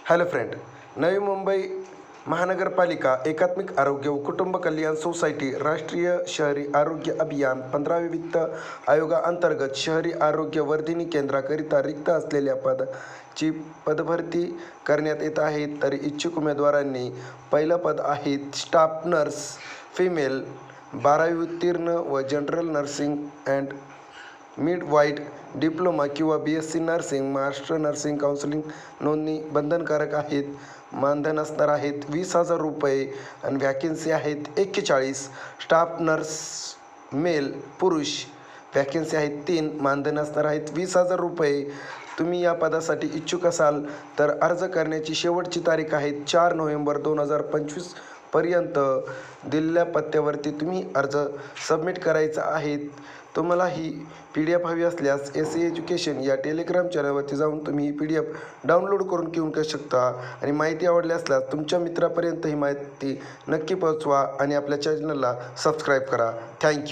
Hello friend, Navi Mumbai महानगरपालिका एकात्मिक आरोग्य व कुटुंब कल्याण सोसायटी राष्ट्रीय शहरी आरोग्य अभियान 15वे वित्त आयोगाअंतर्गत शहरी आरोग्य वर्धिनी केंद्राकरिता रिक्त असलेल्या पदाची पदभरती करण्यात येत आहे. तरी इच्छुक उमेदवारांनी पहिलं पद आहे स्टाफ नर्स फिमेल, 12वी उत्तीर्ण व जनरल नर्सिंग अँड मिडवाईट डिप्लोमा किंवा BSc nursing, Maharashtra nursing counselling नोंदणी बंधनकारक आहेत. मानधन असणार आहेत 20,000 रुपये आणि व्हॅकन्सी आहेत 41. स्टाफ नर्स मेल पुरुष, व्हॅकन्सी आहेत 3, मानधन असणार आहेत 20,000 रुपये. तुम्ही या पदासाठी इच्छुक असाल तर अर्ज करण्याची शेवटची तारीख आहे 4 नोव्हेंबर 2025 पर्यंत. दिलेल्या पत्त्यावरती तुम्ही अर्ज सबमिट करायचा आहे. तुम्हाला ही PDF हवी असल्यास SE एज्युकेशन या टेलिग्राम चॅनलवरती जाऊन तुम्ही ही PDF डाउनलोड करून घेऊ शकता. आणि माहिती आवडली असल्यास तुमच्या मित्रापर्यंत ही माहिती नक्की पोहोचवा आणि आपल्या चॅनलला सबस्क्राईब करा. थँक्यू.